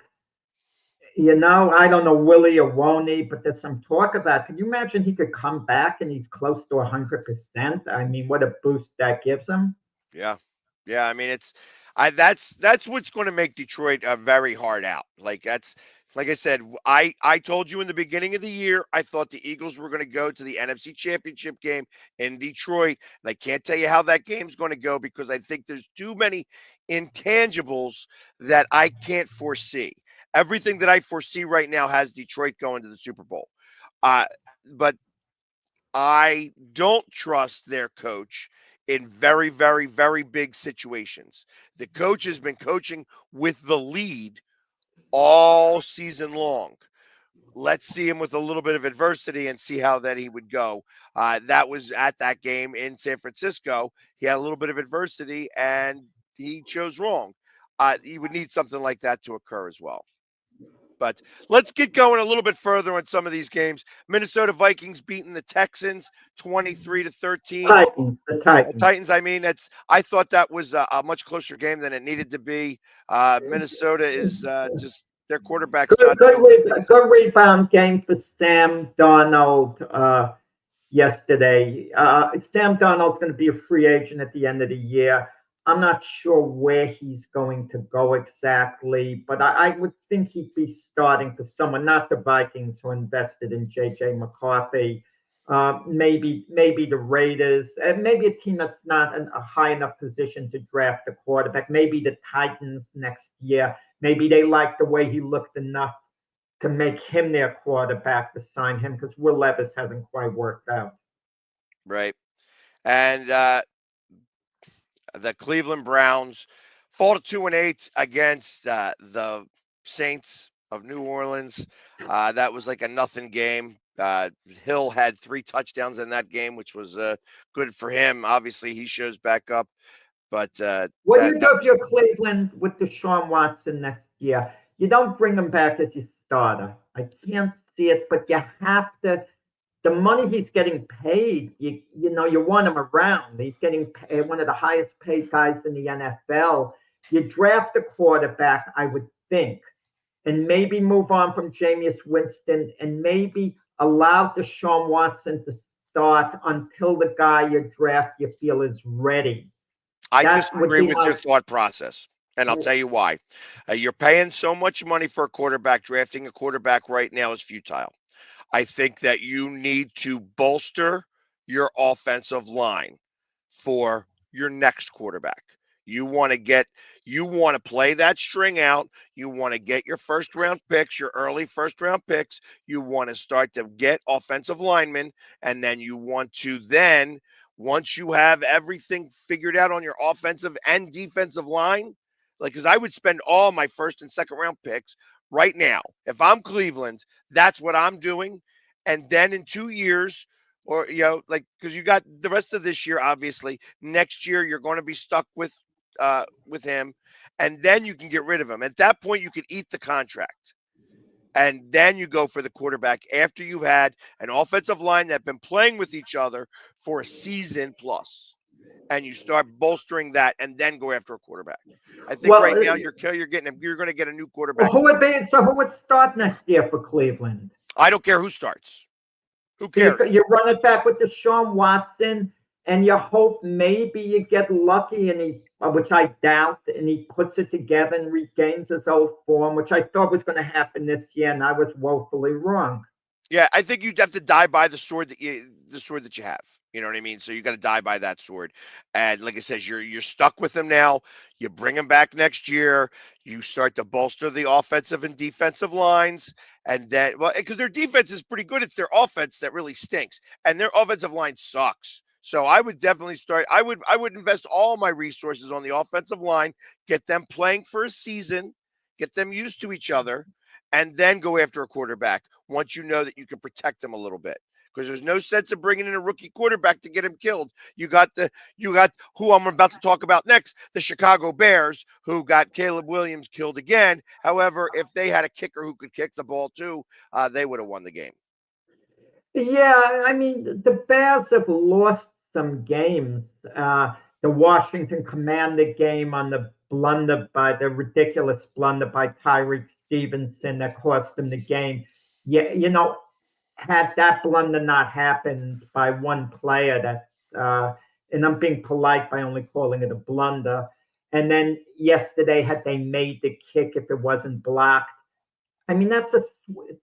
Speaker 3: I don't know Willie or Woney, but there's some talk of that. Can you imagine he could come back and he's close to 100%? I mean, what a boost that gives him.
Speaker 2: Yeah. I mean, that's what's going to make Detroit very hard out. Like I said, I told you in the beginning of the year, I thought the Eagles were going to go to the NFC Championship game in Detroit. And I can't tell you how that game's going to go because I think there's too many intangibles that I can't foresee. Everything that I foresee right now has Detroit going to the Super Bowl. But I don't trust their coach in very, very, very big situations. The coach has been coaching with the lead all season long. let's see him with a little bit of adversity and see how that he would go. That was at that game in San Francisco. He had a little bit of adversity and he chose wrong. He would need something like that to occur as well. But let's get going a little bit further on some of these games. Minnesota Vikings beating the Texans 23-13.
Speaker 3: The Titans.
Speaker 2: Titans, I mean, I thought that was a much closer game than it needed to be. Minnesota is just their quarterback's not
Speaker 3: Good rebound game for Sam Darnold yesterday. Sam Darnold's going to be a free agent at the end of the year. I'm not sure where he's going to go exactly, but I would think he'd be starting for someone, not the Vikings who invested in J.J. McCarthy. Maybe the Raiders, and maybe a team that's not in a high enough position to draft a quarterback. Maybe the Titans next year. Maybe they like the way he looked enough to make him their quarterback to sign him because Will Levis hasn't quite worked out.
Speaker 2: right. And the Cleveland Browns fall to 2-8 against the Saints of New Orleans. That was like a nothing game. Hill had 3 touchdowns in that game, which was good for him. Obviously, he shows back up. But
Speaker 3: what do you do if you're Cleveland with Deshaun Watson next year? You don't bring him back as your starter. I can't see it, but you have to. The money he's getting paid, you want him around. He's getting paid, one of the highest paid guys in the NFL. You draft a quarterback, I would think, and maybe move on from Jameis Winston and maybe allow Deshaun Watson to start until the guy you draft you feel is ready.
Speaker 2: I disagree with your thought process, and I'll tell you why. You're paying so much money for a quarterback. Drafting a quarterback right now is futile. I think that you need to bolster your offensive line for your next quarterback. You want to play that string out. You want to get your first round picks, your early first round picks. You want to start to get offensive linemen. And then you want to once you have everything figured out on your offensive and defensive line, because I would spend all my first and second round picks right now. If I'm Cleveland, that's what I'm doing. And then in 2 years, or, because you got the rest of this year, obviously, next year you're going to be stuck with him. And then you can get rid of him. At that point, you could eat the contract. And then you go for the quarterback after you've had an offensive line that's been playing with each other for a season plus. And you start bolstering that, and then go after a quarterback. I think right now you're going to get a new quarterback.
Speaker 3: Who would start next year for Cleveland?
Speaker 2: I don't care who starts. Who cares?
Speaker 3: You run it back with Deshaun Watson, and you hope maybe you get lucky, and which I doubt, and he puts it together and regains his old form, which I thought was going to happen this year, and I was woefully wrong.
Speaker 2: Yeah, I think you'd have to die by the sword that you have. You know what I mean? So you got to die by that sword. And like I said, you're stuck with him now. You bring him back next year. You start to bolster the offensive and defensive lines. And then, because their defense is pretty good. It's their offense that really stinks. And their offensive line sucks. So I would definitely start. I would invest all my resources on the offensive line, get them playing for a season, get them used to each other, and then go after a quarterback once you know that you can protect them a little bit. Because there's no sense of bringing in a rookie quarterback to get him killed. You got who I'm about to talk about next, the Chicago Bears, who got Caleb Williams killed again. However, if they had a kicker who could kick the ball too, they would have won the game.
Speaker 3: Yeah, I mean, the Bears have lost some games. The Washington Commander game on the ridiculous blunder by Tyreek Stevenson that cost them the game. Yeah, had that blunder not happened by one player, and I'm being polite by only calling it a blunder. And then yesterday, had they made the kick if it wasn't blocked, I mean,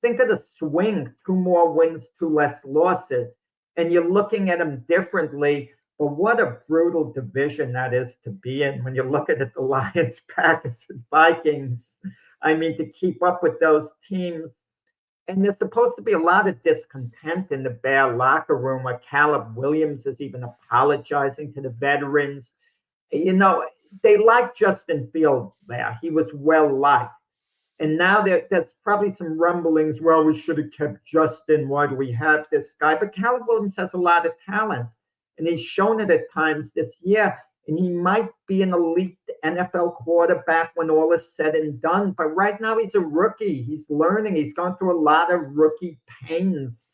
Speaker 3: think of the swing: 2 more wins, 2 less losses, and you're looking at them differently. But what a brutal division that is to be in when you look at it, the Lions, Packers, and Vikings. I mean, to keep up with those teams. And there's supposed to be a lot of discontent in the Bear locker room where Caleb Williams is even apologizing to the veterans. They like Justin Fields there. He was well liked. And now there's probably some rumblings. Well, we should have kept Justin. Why do we have this guy? But Caleb Williams has a lot of talent, and he's shown it at times this year. And he might be an elite NFL quarterback when all is said and done. But right now, he's a rookie. He's learning. He's gone through a lot of rookie pains.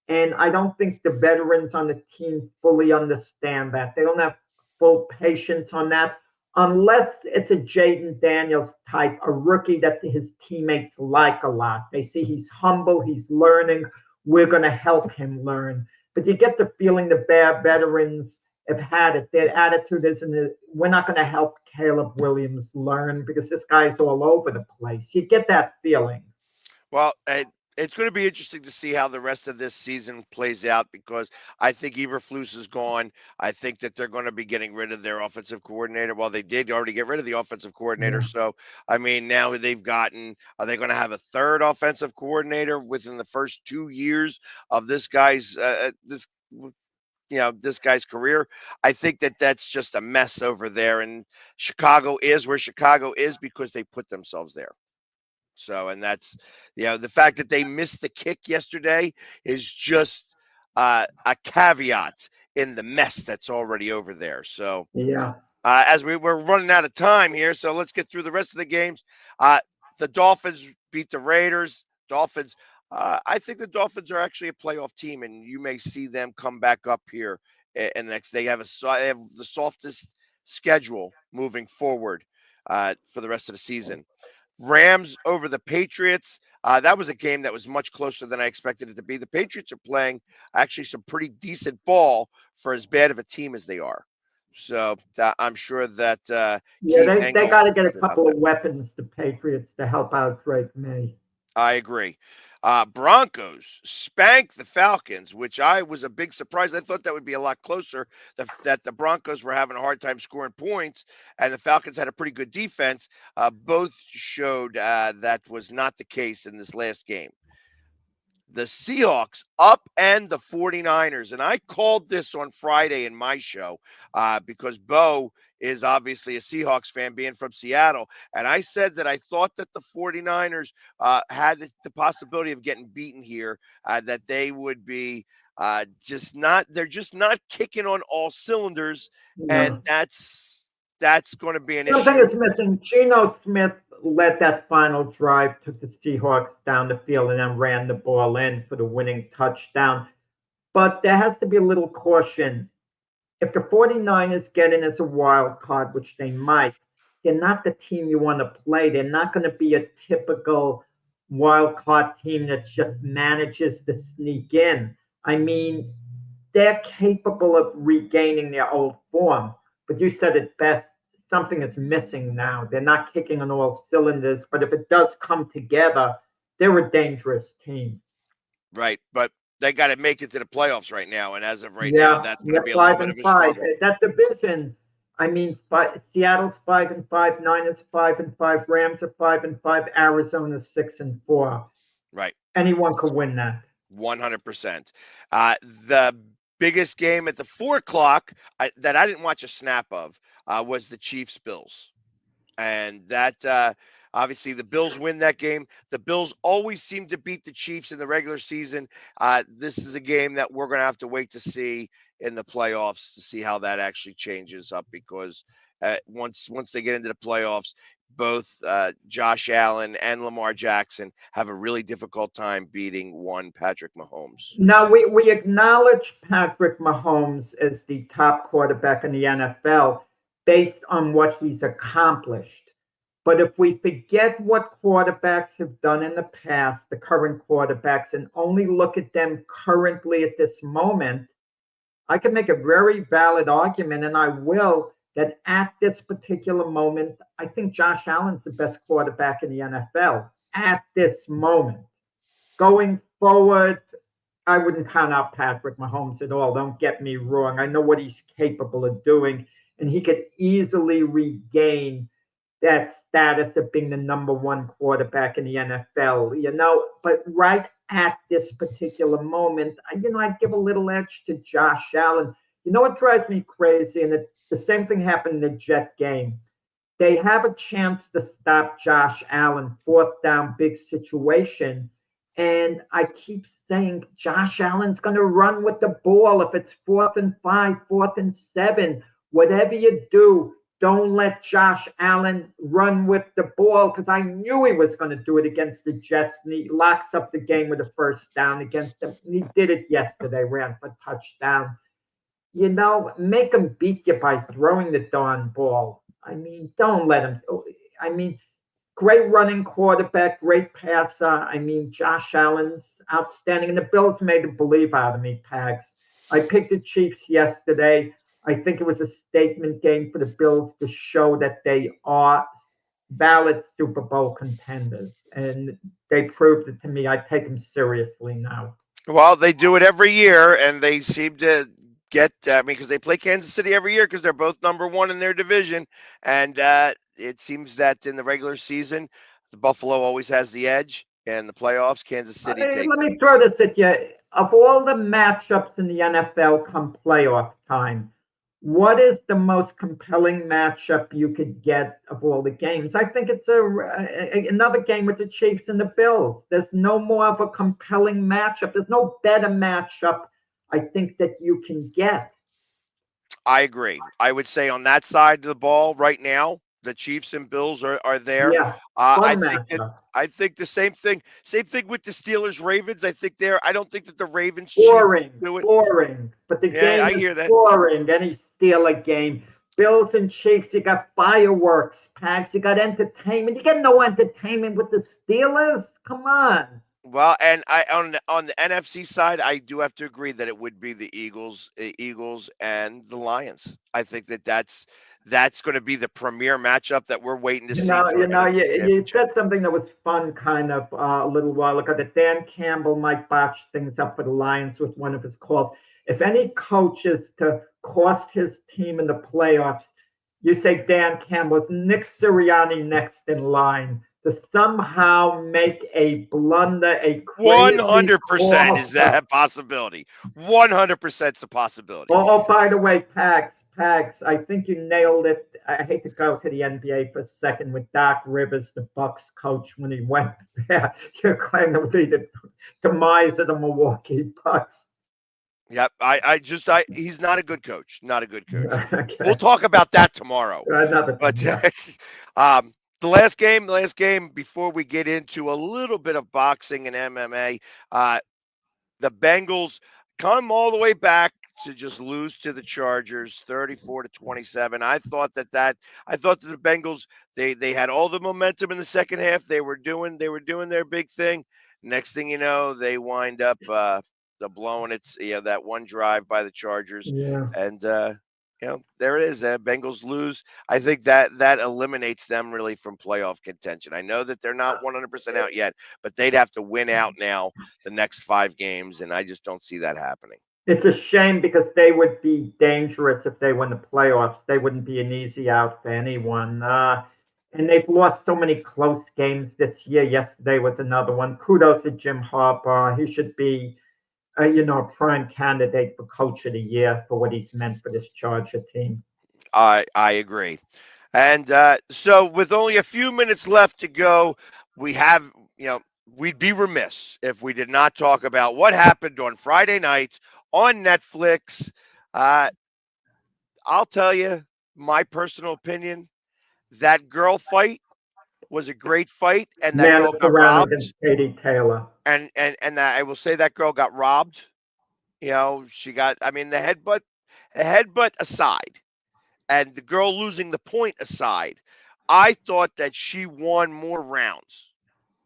Speaker 3: And I don't think the veterans on the team fully understand that. They don't have full patience on that unless it's a Jaden Daniels type, a rookie that his teammates like a lot. They see he's humble, he's learning. We're going to help him learn. But you get the feeling the bad veterans have had it. Their attitude isn't, we're not going to help Caleb Williams learn because this guy's all over the place. You get that feeling.
Speaker 2: Well, it's going to be interesting to see how the rest of this season plays out because I think Eberflus is gone. I think that they're going to be getting rid of their offensive coordinator. Well, they did already get rid of the offensive coordinator.
Speaker 3: Yeah.
Speaker 2: So, I mean, now they've gotten, are they going to have a third offensive coordinator within the first 2 years of this guy's, this guy's career? I think that that's just a mess over there. And Chicago is where Chicago is because they put themselves there. So, and that's, the fact that they missed the kick yesterday is just a caveat in the mess that's already over there. So,
Speaker 3: Yeah.
Speaker 2: As we're running out of time here, so let's get through the rest of the games. The Dolphins beat the Raiders. Dolphins, I think the Dolphins are actually a playoff team, and you may see them come back up here. And next, they have the softest schedule moving forward for the rest of the season. Rams over the Patriots. That was a game that was much closer than I expected it to be. The Patriots are playing actually some pretty decent ball for as bad of a team as they are. So I'm sure that
Speaker 3: Yeah,
Speaker 2: Keith
Speaker 3: they
Speaker 2: Engel
Speaker 3: got to get a
Speaker 2: about
Speaker 3: couple
Speaker 2: that.
Speaker 3: of weapons, the Patriots, to help out Drake May.
Speaker 2: I agree. Broncos spanked the Falcons, which I was a big surprise. I thought that would be a lot closer, that the Broncos were having a hard time scoring points, and the Falcons had a pretty good defense. Both showed that was not the case in this last game. The Seahawks upend the 49ers. And I called this on Friday in my show because Bo is obviously a Seahawks fan being from Seattle. And I said that I thought that the 49ers had the possibility of getting beaten here, that they would be they're just not kicking on all cylinders. And
Speaker 3: No.
Speaker 2: that's going to be an
Speaker 3: Something
Speaker 2: issue.
Speaker 3: is missing. Geno Smith led that final drive, took the Seahawks down the field, and then ran the ball in for the winning touchdown. But there has to be a little caution. If the 49ers get in as a wild card, which they might, they're not the team you want to play. They're not going to be a typical wild card team that just manages to sneak in. I mean, they're capable of regaining their old form. But you said it best. Something is missing now. They're not kicking on all cylinders, but if it does come together, they're a dangerous team.
Speaker 2: Right. But they got to make it to the playoffs right now. And as of right now,
Speaker 3: Yeah,
Speaker 2: that's going to
Speaker 3: yeah,
Speaker 2: be a little
Speaker 3: five
Speaker 2: bit of
Speaker 3: and
Speaker 2: a
Speaker 3: five.
Speaker 2: struggle.
Speaker 3: That division. I mean, Seattle's 5-5, Niners 5-5, Rams are 5-5, Arizona 6-4.
Speaker 2: Right.
Speaker 3: Anyone could win that.
Speaker 2: 100%. The biggest game at the 4 o'clock that I didn't watch a snap of was the Chiefs Bills. And that obviously the Bills win that game. The Bills always seem to beat the Chiefs in the regular season. This is a game that we're going to have to wait to see in the playoffs to see how that actually changes up because once they get into the playoffs, both Josh Allen and Lamar Jackson have a really difficult time beating one Patrick Mahomes.
Speaker 3: Now, we acknowledge Patrick Mahomes as the top quarterback in the NFL based on what he's accomplished. But if we forget what quarterbacks have done in the past, the current quarterbacks, and only look at them currently at this moment, I can make a very valid argument, and I will, that at this particular moment, I think Josh Allen's the best quarterback in the NFL at this moment. Going forward, I wouldn't count out Patrick Mahomes at all. Don't get me wrong. I know what he's capable of doing, and he could easily regain that status of being the number one quarterback in the NFL, but right at this particular moment, I'd give a little edge to Josh Allen. You know what drives me crazy? And the same thing happened in the Jet game. they have a chance to stop Josh Allen, fourth down, big situation. And I keep saying Josh Allen's going to run with the ball. If it's 4th and 5, 4th and 7, whatever you do, don't let Josh Allen run with the ball because I knew he was going to do it against the Jets. And he locks up the game with a first down against them. And he did it yesterday, ran for a touchdown. Make him beat you by throwing the darn ball. I mean, don't let him. I mean, great running quarterback, great passer. I mean, Josh Allen's outstanding. And the Bills made a believe out of me, Pags. I picked the Chiefs yesterday. I think it was a statement game for the Bills to show that they are valid Super Bowl contenders. And they proved it to me. I take them seriously now.
Speaker 2: Well, they do it every year, and they seem to get. Because they play Kansas City every year because they're both number one in their division, and it seems that in the regular season, the Buffalo always has the edge, and the playoffs, Kansas City takes.
Speaker 3: Let me throw this at you. Of all the matchups in the NFL come playoff time, what is the most compelling matchup you could get of all the games? I think it's another game with the Chiefs and the Bills. There's no more of a compelling matchup. There's no better matchup, I think, that you can get.
Speaker 2: I agree. I would say on that side of the ball right now, the Chiefs and Bills are there.
Speaker 3: Yeah,
Speaker 2: I
Speaker 3: fun
Speaker 2: think that
Speaker 3: matchup.
Speaker 2: I think the same thing. Same thing with the Steelers Ravens. I don't think that the Ravens Chiefs do it.
Speaker 3: Boring. But the
Speaker 2: Yeah,
Speaker 3: game
Speaker 2: I
Speaker 3: is
Speaker 2: hear that.
Speaker 3: boring. Any Steeler game. Bills and Chiefs, you got fireworks, Pags. You got entertainment. You get no entertainment with the Steelers. Come on.
Speaker 2: Well, and I on the NFC side, I do have to agree that it would be the Eagles and the Lions. I think that's going to be the premier matchup that we're waiting to see for NFC
Speaker 3: You
Speaker 2: Championship.
Speaker 3: said something that was fun kind of a little while ago that Dan Campbell might botch things up for the Lions with one of his calls. If any coach is to cost his team in the playoffs, you say Dan Campbell's Nick Sirianni next in line to somehow make a blunder, a crazy
Speaker 2: 100% is
Speaker 3: call.
Speaker 2: that a possibility. 100% is a possibility.
Speaker 3: Oh, by the way, Pags, I think you nailed it. I hate to go to the NBA for a second with Doc Rivers, the Bucks coach, when he went there. You claim to be the demise of the Milwaukee Bucks.
Speaker 2: Yep, he's not a good coach. Not a good coach.
Speaker 3: Okay.
Speaker 2: We'll talk about that tomorrow.
Speaker 3: Another
Speaker 2: But
Speaker 3: thing,
Speaker 2: the last game before we get into a little bit of boxing and MMA, the Bengals come all the way back to just lose to the Chargers 34-27. I thought that the Bengals they had all the momentum in the second half. They were doing their big thing. Next thing you know, they wind up the blowing it, that one drive by the Chargers.
Speaker 3: yeah.
Speaker 2: And there it is. Bengals lose. I think that eliminates them really from playoff contention. I know that they're not 100% out yet, but they'd have to win out now the next 5 games, and I just don't see that happening.
Speaker 3: It's a shame because they would be dangerous if they win the playoffs. They wouldn't be an easy out for anyone. And they've lost so many close games this year. Yesterday was another one. Kudos to Jim Harbaugh. He should be a prime candidate for Coach of the Year for what he's meant for this Charger team.
Speaker 2: I agree. And so with only a few minutes left to go, we have, we'd be remiss if we did not talk about what happened on Friday night on Netflix. I'll tell you my personal opinion. That girl fight was a great fight, and that girl got robbed.
Speaker 3: Katie Taylor.
Speaker 2: And I will say that girl got robbed. She got. I mean, the headbutt aside, and the girl losing the point aside, I thought that she won more rounds.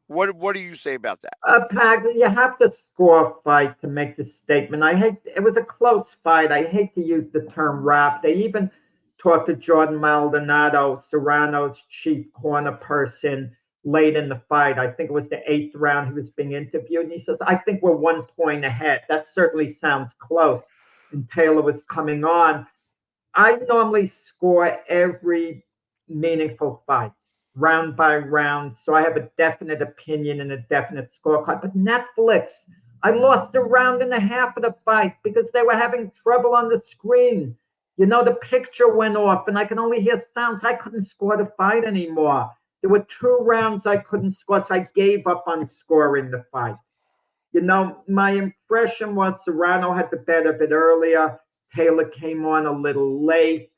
Speaker 2: What do you say about that?
Speaker 3: Pat, you have to score a fight to make the statement. It was a close fight. I hate to use the term rap. They even talked to Jordan Maldonado, Serrano's chief corner person, late in the fight. I think it was the 8th round he was being interviewed. And he says, I think we're 1 point ahead. That certainly sounds close. And Taylor was coming on. I normally score every meaningful fight, round by round. So I have a definite opinion and a definite scorecard. But Netflix, I lost a round and a half of the fight because they were having trouble on the screen. The picture went off and I could only hear sounds. I couldn't score the fight anymore. There were 2 rounds I couldn't score, so I gave up on scoring the fight. My impression was Serrano had the better of it earlier. Taylor came on a little late.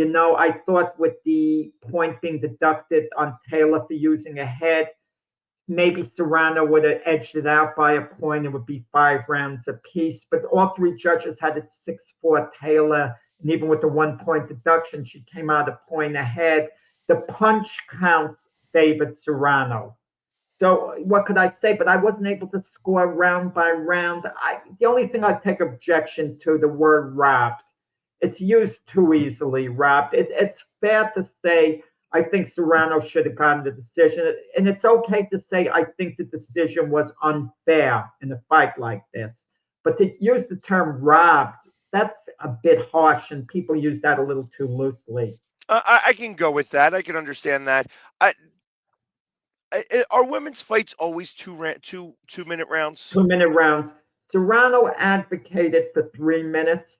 Speaker 3: I thought with the point being deducted on Taylor for using a head, maybe Serrano would have edged it out by a point. It would be 5 rounds apiece. But all 3 judges had it 6-4 Taylor. And even with the 1 point deduction, she came out a point ahead. The punch counts favored Serrano. So what could I say? But I wasn't able to score round by round. The only thing I take objection to the word robbed. It's used too easily, robbed. It's fair to say I think Serrano should have gotten the decision, and it's okay to say I think the decision was unfair in a fight like this. But to use the term robbed, that's a bit harsh, and people use that a little too loosely.
Speaker 2: I can go with that. I can understand that. I, are women's fights always 2 minute rounds?
Speaker 3: 2 minute rounds. Serrano advocated for 3 minutes.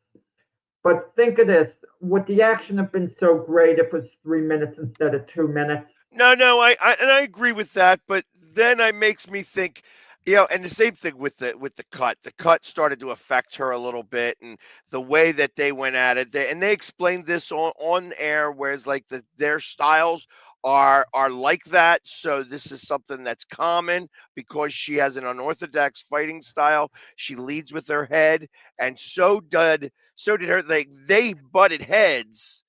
Speaker 3: But think of this: would the action have been so great if it was 3 minutes instead of 2 minutes?
Speaker 2: No, no, I agree with that, but then it makes me think, and the same thing with the cut. The cut started to affect her a little bit, and the way that they went at it, they explained this on air, whereas like their styles are like that. So this is something that's common because she has an unorthodox fighting style. She leads with her head, and so did her. They butted heads,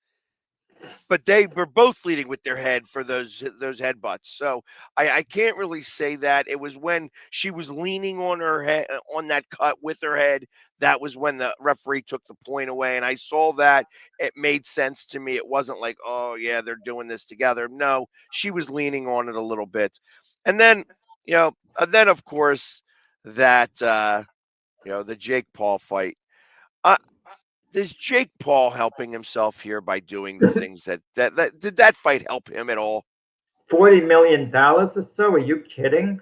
Speaker 2: but they were both leading with their head for those headbutts. So I can't really say that. It was when she was leaning on her head on that cut with her head. That was when the referee took the point away. And I saw that. It made sense to me. It wasn't like, oh yeah, they're doing this together. No, she was leaning on it a little bit. And then, of course that the Jake Paul fight. Uh, is Jake Paul helping himself here by doing the things that did that fight help him at all?
Speaker 3: $40 million or so? Are you kidding?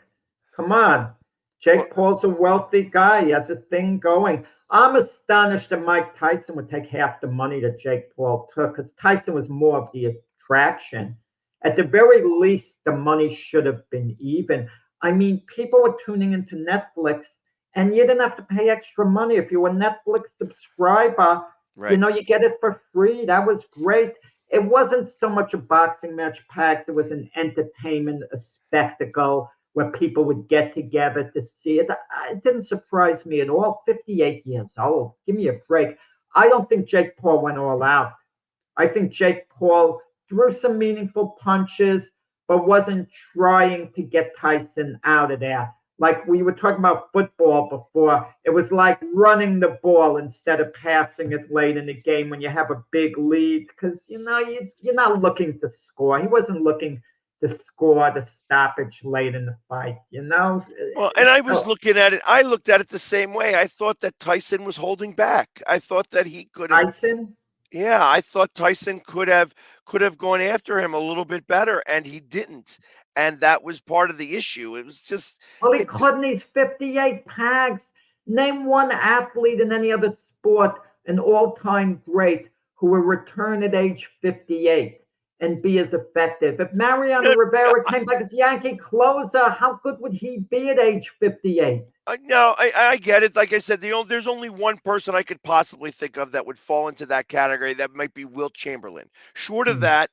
Speaker 3: Come on.
Speaker 2: Well,
Speaker 3: Jake Paul's a wealthy guy. He has a thing going. I'm astonished that Mike Tyson would take half the money that Jake Paul took because Tyson was more of the attraction. At the very least, the money should have been even. I mean, people were tuning into Netflix and you didn't have to pay extra money. If you were a Netflix subscriber,
Speaker 2: right.
Speaker 3: you get it for free. That was great. It wasn't so much a boxing match, Pax. It was an entertainment, a spectacle where people would get together to see it. It didn't surprise me at all. 58 years old. Give me a break. I don't think Jake Paul went all out. I think Jake Paul threw some meaningful punches, but wasn't trying to get Tyson out of there. Like we were talking about football before, it was like running the ball instead of passing it late in the game when you have a big lead because you're not looking to score. He wasn't looking to score the stoppage late in the fight.
Speaker 2: Well, and I was
Speaker 3: So
Speaker 2: looking at it. I looked at it the same way. I thought that Tyson was holding back. I thought that he could have.
Speaker 3: Tyson,
Speaker 2: Yeah, I thought Tyson could have gone after him a little bit better, and he didn't. And that was part of the issue. It was just
Speaker 3: well, he
Speaker 2: it's
Speaker 3: couldn't. He's 58 Pags. Name one athlete in any other sport, an all-time great, who will return at age 58 and be as effective. If Mariano
Speaker 2: no,
Speaker 3: Rivera came back as Yankee closer, how good would he be at age 58?
Speaker 2: no, I get it. Like I said, there's only one person I could possibly think of that would fall into that category. That might be Wilt Chamberlain. Short of that,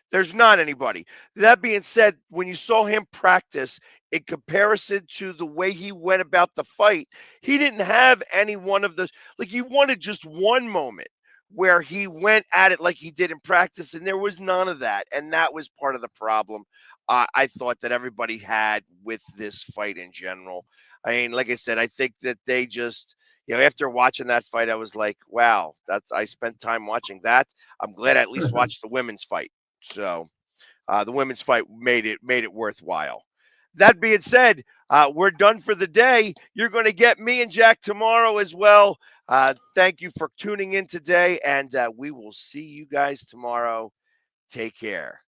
Speaker 2: there's not anybody. That being said, when you saw him practice in comparison to the way he went about the fight, he didn't have any one of those. Like he wanted just one moment where he went at it like he did in practice, and there was none of that, and that was part of the problem. I thought that everybody had with this fight in general. I mean, like I said, I think that they just, after watching that fight, I was like, wow, I spent time watching that. I'm glad I at least watched the women's fight. So the women's fight made it worthwhile. That being said, we're done for the day. You're going to get me and Jack tomorrow as well. Thank you for tuning in today, and we will see you guys tomorrow. Take care.